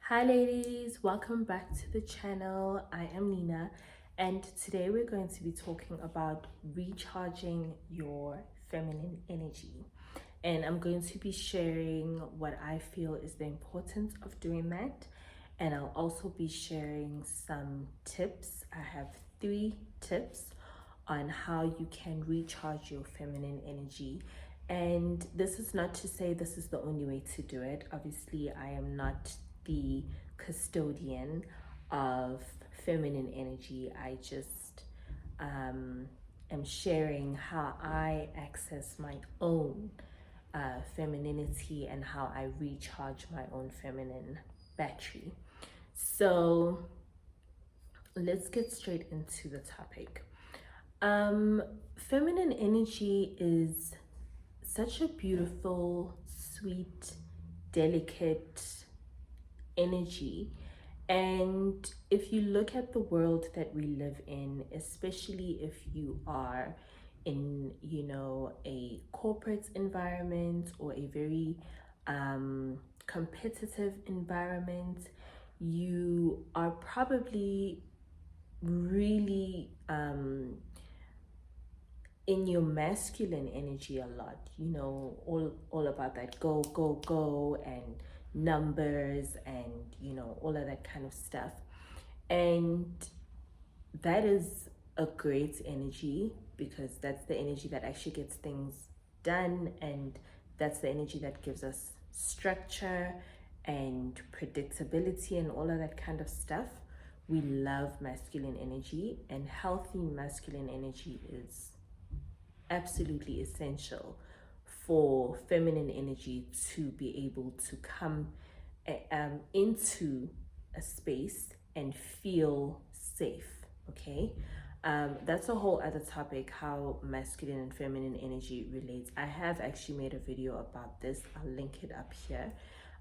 Hi ladies, welcome back to the channel. I am Nina and today we're going to be talking about recharging your feminine energy. And I'm going to be sharing what I feel is the importance of doing that. And I'll also be sharing some tips. I have 3 tips on how you can recharge your feminine energy. And this is not to say this is the only way to do it. Obviously, I am not the custodian of feminine energy. I just am sharing how I access my own femininity and how I recharge my own feminine battery. So let's get straight into the topic. Feminine energy is such a beautiful, sweet, delicate energy. And if you look at the world that we live in, especially if you are in, a corporate environment or a very competitive environment, you are probably really in your masculine energy a lot, all about that go go go and numbers and all of that kind of stuff. And that is a great energy because that's the energy that actually gets things done, and that's the energy that gives us structure and predictability and all of that kind of stuff. We love masculine energy, and healthy masculine energy is absolutely essential for feminine energy to be able to come into a space and feel safe. Okay, that's a whole other topic, how masculine and feminine energy relates. I have actually made a video about this. I'll link it up here,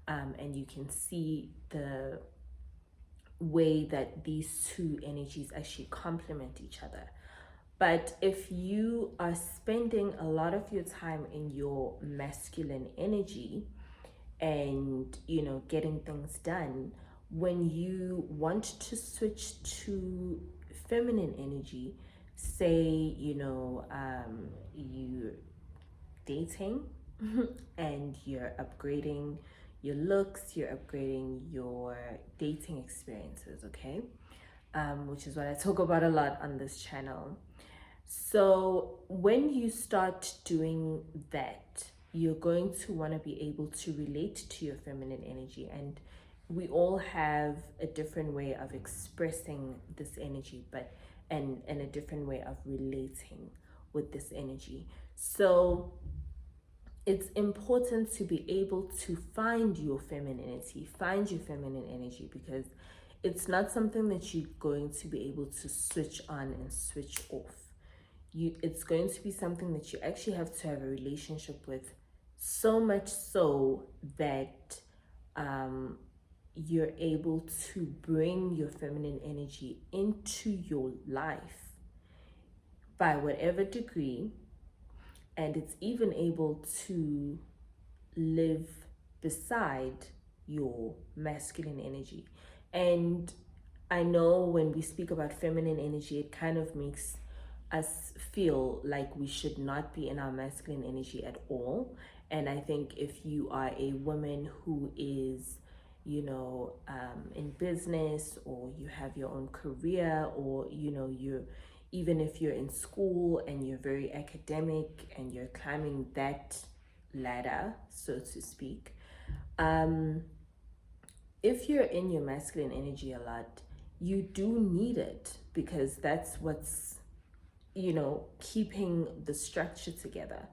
and you can see the way that these two energies actually complement each other. But if you are spending a lot of your time in your masculine energy and, getting things done, when you want to switch to feminine energy, say, you're dating and you're upgrading your looks, you're upgrading your dating experiences, okay? Which is what I talk about a lot on this channel. So when you start doing that, you're going to want to be able to relate to your feminine energy. And we all have a different way of expressing this energy, and a different way of relating with this energy. So it's important to be able to find your femininity, find your feminine energy, because it's not something that you're going to be able to switch on and switch off. It's going to be something that you actually have to have a relationship with, so much so that you're able to bring your feminine energy into your life by whatever degree, and it's even able to live beside your masculine energy. And I know when we speak about feminine energy, it kind of makes us feel like we should not be in our masculine energy at all. And I think if you are a woman who is, in business, or you have your own career, or, you're, even if you're in school and you're very academic and you're climbing that ladder, so to speak, if you're in your masculine energy a lot, you do need it, because that's what's, keeping the structure together.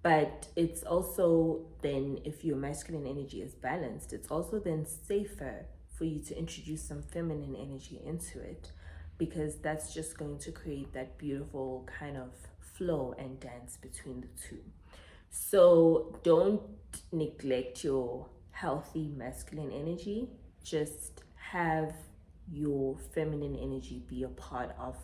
But it's also then, if your masculine energy is balanced, it's also then safer for you to introduce some feminine energy into it, because that's just going to create that beautiful kind of flow and dance between the two. So don't neglect your healthy masculine energy. Just have your feminine energy be a part of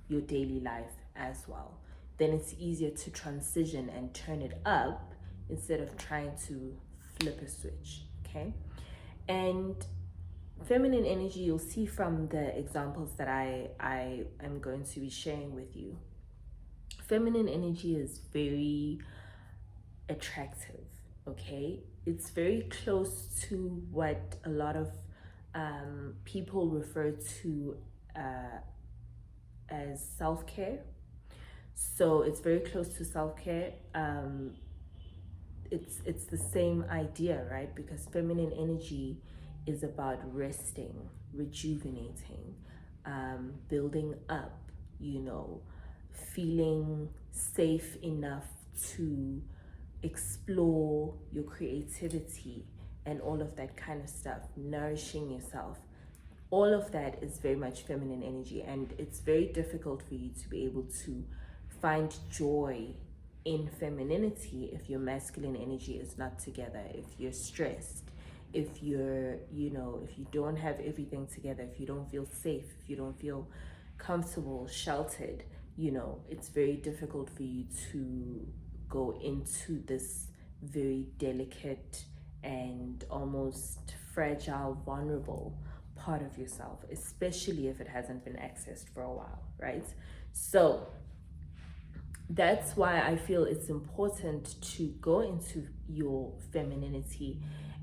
your daily life as well. Then it's easier to transition and turn it up instead of trying to flip a switch, okay? And feminine energy, you'll see from the examples that I am going to be sharing with you. Feminine energy is very attractive, okay? It's very close to what a lot of people refer to as self-care. So it's very close to self-care. It's the same idea, right? Because feminine energy is about resting, rejuvenating, building up, you know, feeling safe enough to explore your creativity and all of that kind of stuff, nourishing yourself. All of that is very much feminine energy, and it's very difficult for you to be able to find joy in femininity if your masculine energy is not together, if you're stressed, if you're, you know, if you don't have everything together, if you don't feel safe, if you don't feel comfortable, sheltered, you know, it's very difficult for you to go into this very delicate and almost fragile, vulnerable part of yourself, especially if it hasn't been accessed for a while, right? So that's why I feel it's important to go into your femininity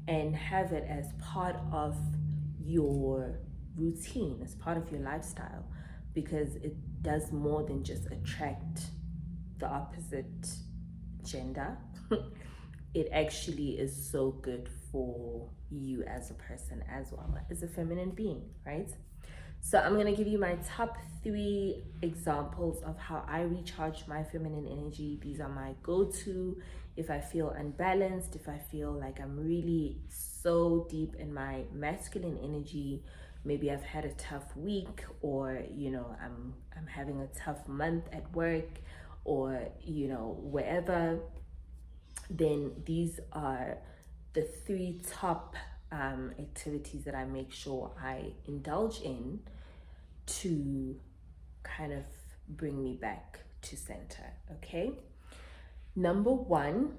and have it as part of your routine, as part of your lifestyle, because it does more than just attract the opposite gender. It actually is so good for you as a person as well as a feminine being, right? So I'm going to give you my top 3 examples of how I recharge my feminine energy. These are my go-to if I feel unbalanced, if I feel like I'm really so deep in my masculine energy. Maybe I've had a tough week, or you know, I'm having a tough month at work, or you know, wherever. Then these are the 3 top activities that I make sure I indulge in to kind of bring me back to center, okay? Number 1,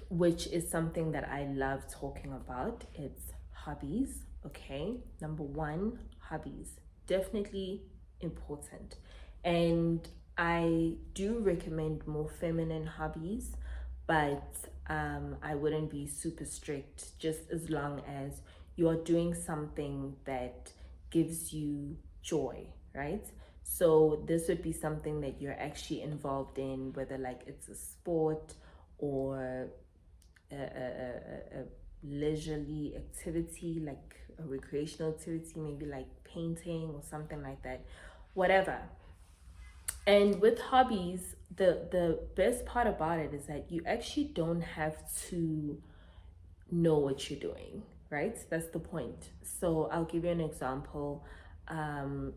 which is something that I love talking about, it's hobbies, okay? Number 1, hobbies. Definitely important. And I do recommend more feminine hobbies, but I wouldn't be super strict, just as long as you're doing something that gives you joy, right? So this would be something that you're actually involved in, whether like it's a sport or a leisurely activity, like a recreational activity, maybe like painting or something like that, whatever. And with hobbies, the best part about it is that you actually don't have to know what you're doing, right? That's the point. So I'll give you an example. um,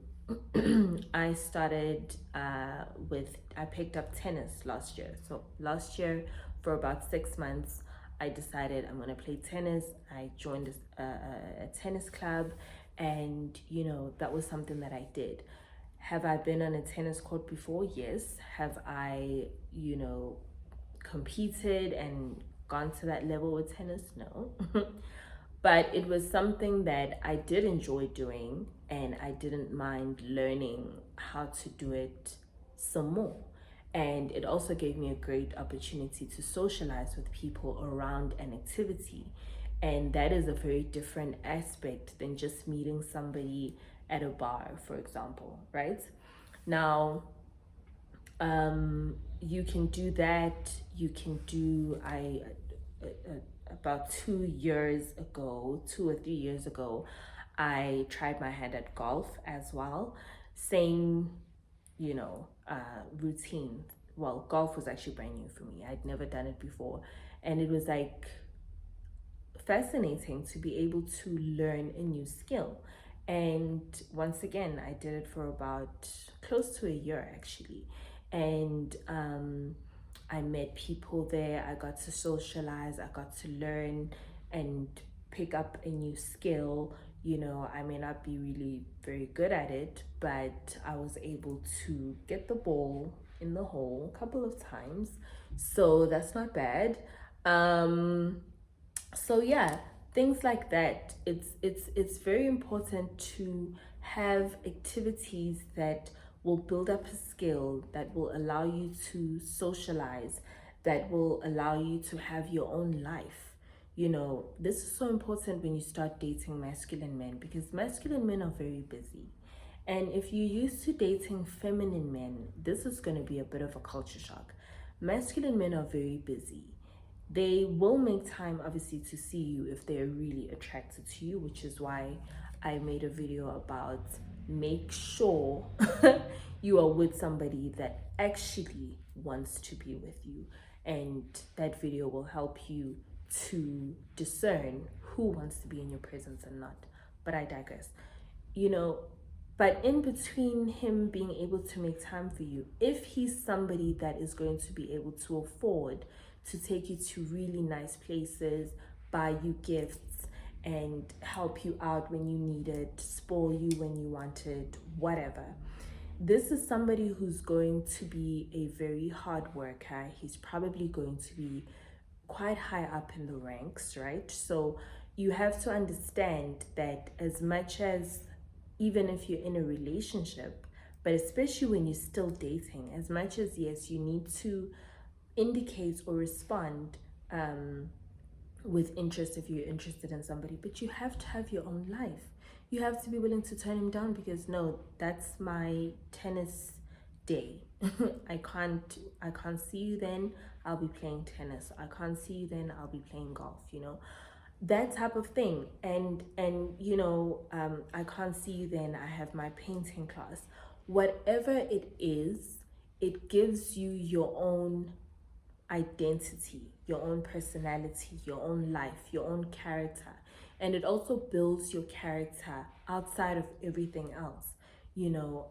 I started I picked up tennis last year. So last year, for about 6 months, I decided I'm gonna play tennis. I joined a tennis club, and you know, that was something that I did. Have I been on a tennis court before? Yes. Have I, you know, competed and gone to that level with tennis? No. But it was something that I did enjoy doing, and I didn't mind learning how to do it some more. And it also gave me a great opportunity to socialize with people around an activity. And that is a very different aspect than just meeting somebody at a bar, for example, right? Now, you can do that. You can do, about 2 years ago, 2 or 3 years ago, I tried my hand at golf as well. Same, you know, routine. Well, golf was actually brand new for me. I'd never done it before. And it was like fascinating to be able to learn a new skill. And once again, I did it for about close to a year actually. And I met people there. I got to socialize, I got to learn and pick up a new skill. You know, I may not be really very good at it, but I was able to get the ball in the hole a couple of times. So that's not bad. So yeah, things like that. It's very important to have activities that will build up a skill, that will allow you to socialize, that will allow you to have your own life. You know, this is so important when you start dating masculine men, because masculine men are very busy. And if you're used to dating feminine men, this is going to be a bit of a culture shock. Masculine men are very busy. They will make time, obviously, to see you if they're really attracted to you, which is why I made a video about make sure you are with somebody that actually wants to be with you. And that video will help you to discern who wants to be in your presence and not. But I digress. You know, but in between him being able to make time for you, if he's somebody that is going to be able to afford to take you to really nice places, buy you gifts, and help you out when you need it, spoil you when you want it, whatever. This is somebody who's going to be a very hard worker. He's probably going to be quite high up in the ranks, right? So you have to understand that as much as, even if you're in a relationship, but especially when you're still dating, as much as, yes, you need to indicate or respond with interest if you're interested in somebody, but you have to have your own life. You have to be willing to turn him down because, no, that's my tennis day. I can't see you then, I'll be playing tennis. I can't see you then, I'll be playing golf, you know, that type of thing. And you know, I can't see you then, I have my painting class. Whatever it is, it gives you your own identity, your own personality, your own life, your own character. And it also builds your character outside of everything else. You know,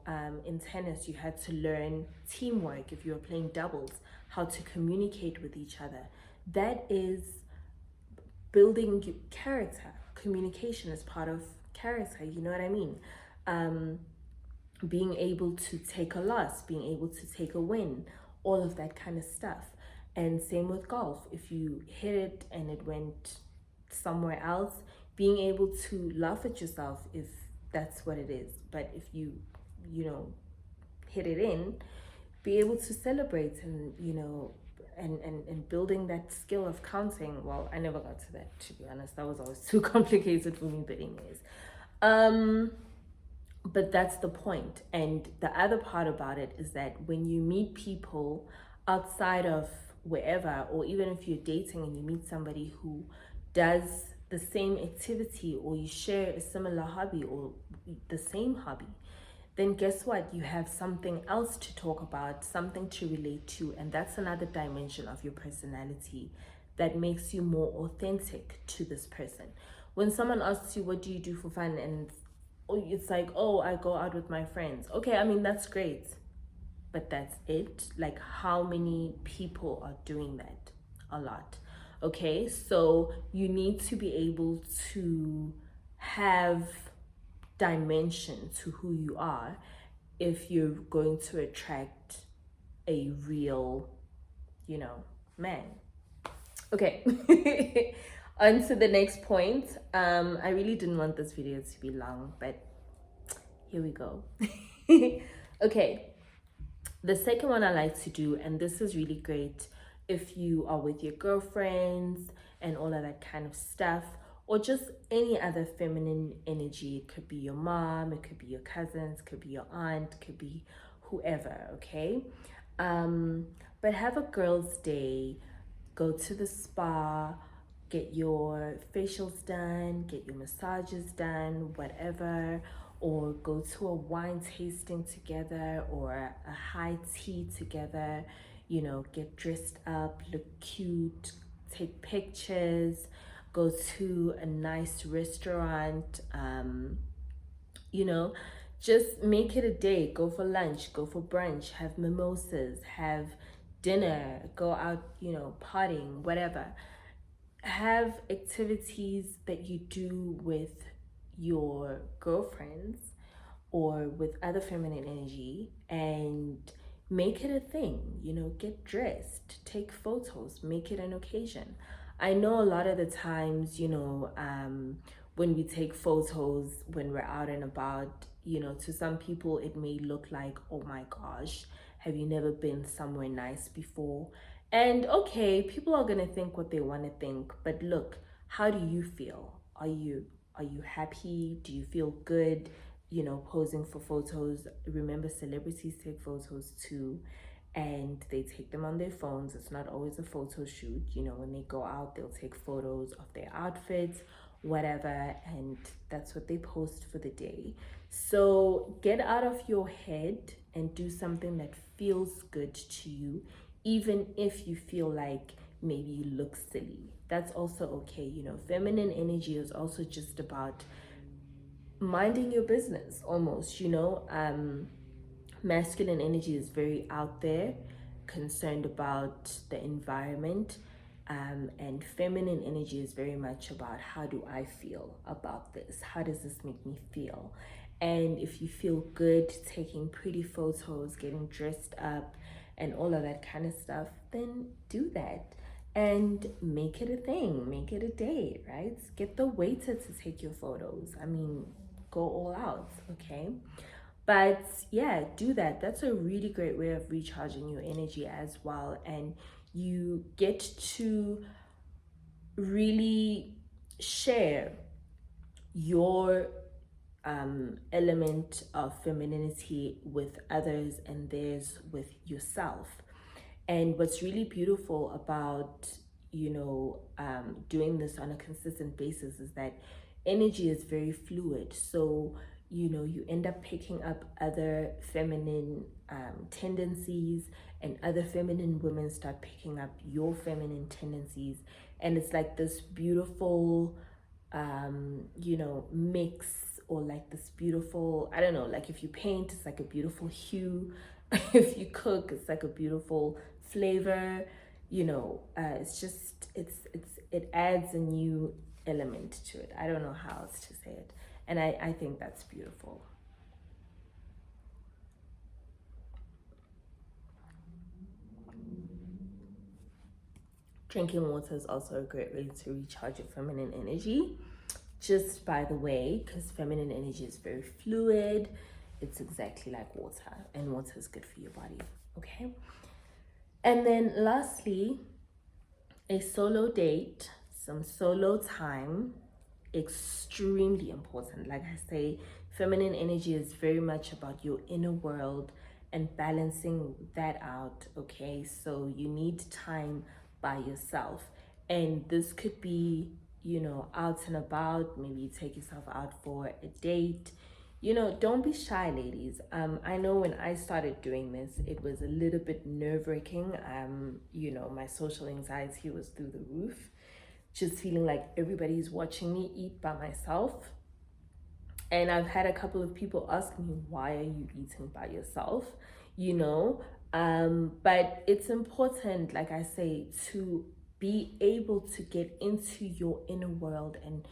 in tennis, you had to learn teamwork if you were playing doubles, how to communicate with each other. That is building character. Communication is part of character, you know what I mean? Being able to take a loss, being able to take a win, all of that kind of stuff. And same with golf. If you hit it and it went somewhere else, being able to laugh at yourself if that's what it is. But if you know, hit it in, be able to celebrate and, you know, and building that skill of counting. Well, I never got to that, to be honest. That was always too complicated for me, but anyways. But that's the point. And the other part about it is that when you meet people outside of wherever, or even if you're dating and you meet somebody who does the same activity, or you share a similar hobby or the same hobby, then guess what? You have something else to talk about, something to relate to, and that's another dimension of your personality that makes you more authentic to this person. When someone asks you, what do you do for fun? And it's like, oh, I go out with my friends. Okay, I mean, that's great, but that's it. Like, how many people are doing that? A lot. Okay, so you need to be able to have dimension to who you are if you're going to attract a real, you know, man. Okay. On to the next point. I really didn't want this video to be long, but here we go. Okay, the second one I like to do, and this is really great if you are with your girlfriends and all of that kind of stuff, or just any other feminine energy. It could be your mom, it could be your cousins, it could be your aunt, it could be whoever, okay? But have a girls' day, go to the spa, get your facials done, get your massages done, whatever, or go to a wine tasting together or a high tea together, you know, get dressed up, look cute, take pictures, go to a nice restaurant, you know, just make it a day. Go for lunch, go for brunch, have mimosas, have dinner, go out, you know, partying, whatever. Have activities that you do with your girlfriends or with other feminine energy, and make it a thing. You know, get dressed, take photos, make it an occasion. I know a lot of the times, when we take photos when we're out and about, to some people it may look like, oh my gosh, have you never been somewhere nice before? And okay, people are gonna think what they want to think, but look, how do you feel? Are you happy? Do you feel good? Posing for photos. Remember, celebrities take photos too, and they take them on their phones. It's not always a photo shoot. When they go out, they'll take photos of their outfits, whatever, and that's what they post for the day. So get out of your head and do something that feels good to you, even if you feel like maybe you look silly. That's also okay. Feminine energy is also just about minding your business almost. Masculine energy is very out there, concerned about the environment, and feminine energy is very much about, how do I feel about this? How does this make me feel? And if you feel good taking pretty photos, getting dressed up, and all of that kind of stuff, then do that and make it a thing, make it a day, right? Get the waiter to take your photos. I mean, go all out, okay? But yeah, do that. That's a really great way of recharging your energy as well. And you get to really share your element of femininity with others and theirs with yourself. And what's really beautiful about, doing this on a consistent basis is that energy is very fluid. So, you end up picking up other feminine tendencies, and other feminine women start picking up your feminine tendencies. And it's like this beautiful, mix, or like this beautiful, I don't know, like if you paint, it's like a beautiful hue. If you cook, it's like a beautiful flavor. It adds a new element to it. I don't know how else to say it. And I think that's beautiful. Drinking water is also a great way to recharge your feminine energy. Just by the way, because feminine energy is very fluid, it's exactly like water, and water is good for your body, okay? And then lastly, a solo date, some solo time, extremely important. Like I say, feminine energy is very much about your inner world and balancing that out, okay? So you need time by yourself. And this could be, out and about. Maybe you take yourself out for a date. Don't be shy, ladies. I know when I started doing this, it was a little bit nerve-wracking. My social anxiety was through the roof, just feeling like everybody's watching me eat by myself. And I've had a couple of people ask me, why are you eating by yourself? But it's important, like I say, to be able to get into your inner world and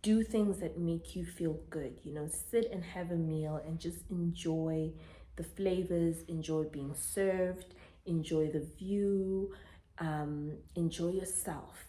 do things that make you feel good. Sit and have a meal and just enjoy the flavors, enjoy being served, enjoy the view, enjoy yourself.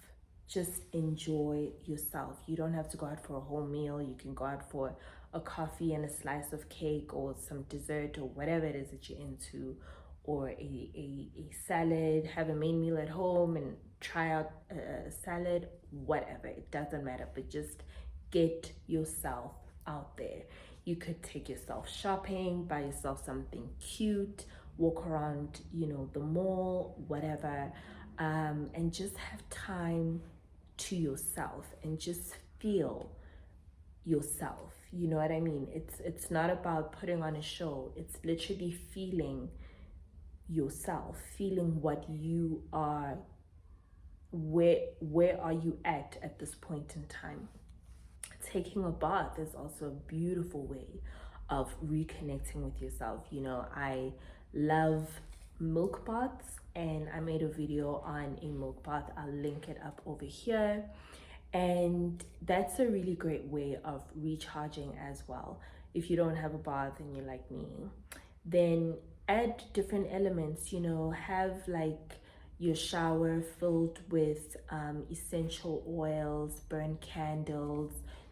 Just enjoy yourself. You don't have to go out for a whole meal. You can go out for a coffee and a slice of cake, or some dessert, or whatever it is that you're into, or a salad. Have a main meal at home and try out a salad, whatever. It doesn't matter, but just get yourself out there. You could take yourself shopping, buy yourself something cute, walk around, the mall, whatever, and just have time to yourself and just feel yourself. You know what I mean? It's not about putting on a show. It's literally feeling yourself, feeling what you are. Where are you at this point in time? Taking a bath is also a beautiful way of reconnecting with yourself. I love milk baths, and I made a video on a milk bath. I'll link it up over here. And that's a really great way of recharging as well. If you don't have a bath and you're like me, then add different elements. Have like your shower filled with essential oils, burn candles,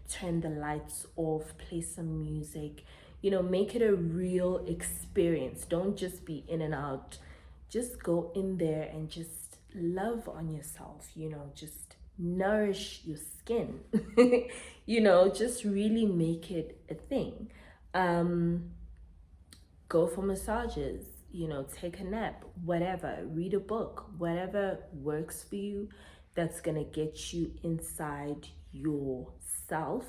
turn the lights off, play some music, make it a real experience. Don't just be in and out. Just go in there and just love on yourself, just nourish your skin, just really make it a thing. Go for massages, take a nap, whatever, read a book, whatever works for you, that's gonna get you inside yourself,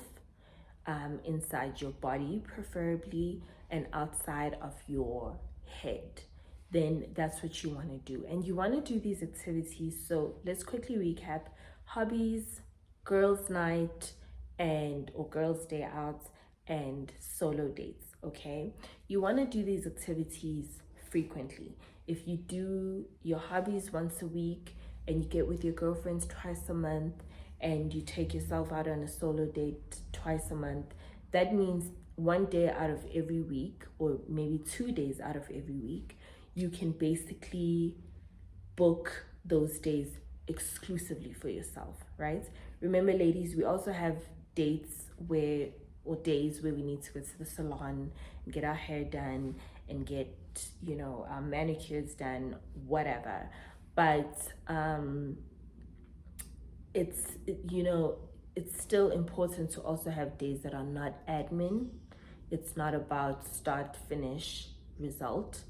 inside your body preferably, and outside of your head. Then that's what you want to do. And you want to do these activities. So let's quickly recap: hobbies, girls' night, or girls' day out, and solo dates. Okay, you want to do these activities frequently. If you do your hobbies once a week and you get with your girlfriends twice a month, and you take yourself out on a solo date twice a month, that means one day out of every week, or maybe 2 days out of every week, you can basically book those days exclusively for yourself, right? Remember, ladies, we also have dates or days where we need to go to the salon and get our hair done and get, our manicures done, whatever. But it's still important to also have days that are not admin. It's not about start, finish, result.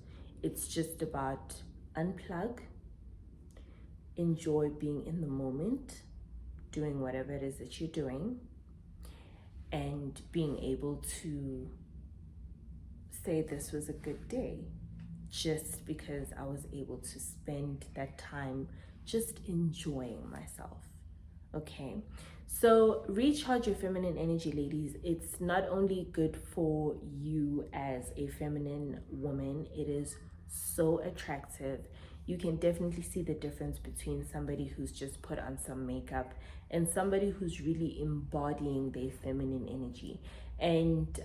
It's just about unplug, enjoy being in the moment, doing whatever it is that you're doing, and being able to say this was a good day just because I was able to spend that time just enjoying myself. Okay, so recharge your feminine energy, ladies. It's not only good for you as a feminine woman, it is so attractive. You can definitely see the difference between somebody who's just put on some makeup and somebody who's really embodying their feminine energy. And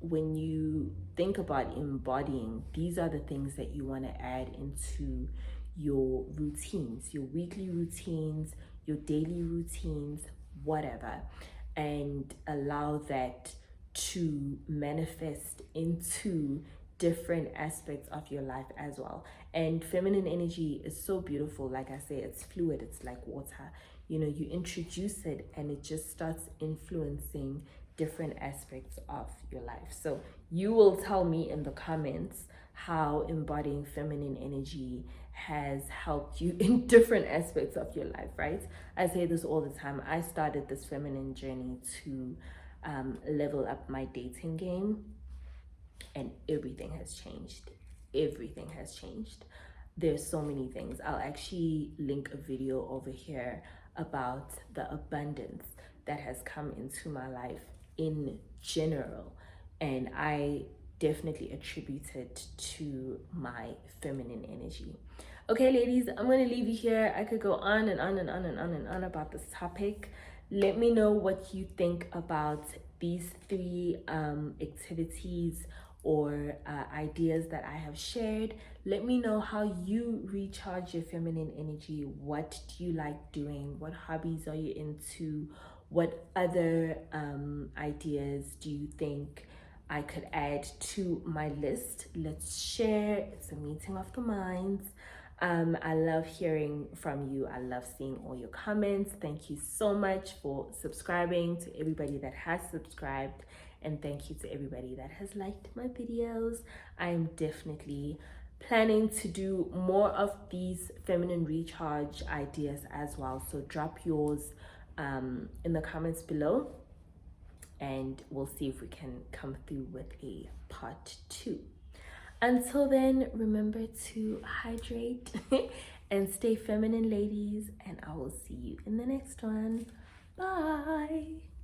when you think about embodying, these are the things that you want to add into your routines, your weekly routines, your daily routines, whatever, and allow that to manifest into different aspects of your life as well. And feminine energy is so beautiful. Like I say, it's fluid, it's like water. You introduce it and it just starts influencing different aspects of your life. So you will tell me in the comments how embodying feminine energy has helped you in different aspects of your life, right? I say this all the time. I started this feminine journey to level up my dating game, and everything has changed. Everything has changed. There's so many things. I'll actually link a video over here about the abundance that has come into my life in general, and I definitely attribute it to my feminine energy. Okay, ladies, I'm going to leave you here. I could go on and on and on and on and on about this topic. Let me know what you think about these 3 activities or ideas that I have shared. Let me know how you recharge your feminine energy. What do you like doing? What hobbies are you into? What other ideas do you think I could add to my list? Let's share. It's a meeting of the minds. I love hearing from you. I love seeing all your comments. Thank you so much for subscribing, to everybody that has subscribed, and thank you to everybody that has liked my videos. I'm definitely planning to do more of these feminine recharge ideas as well. So drop yours in the comments below, and we'll see if we can come through with a part 2. Until then, remember to hydrate and stay feminine, ladies, and I will see you in the next one. Bye.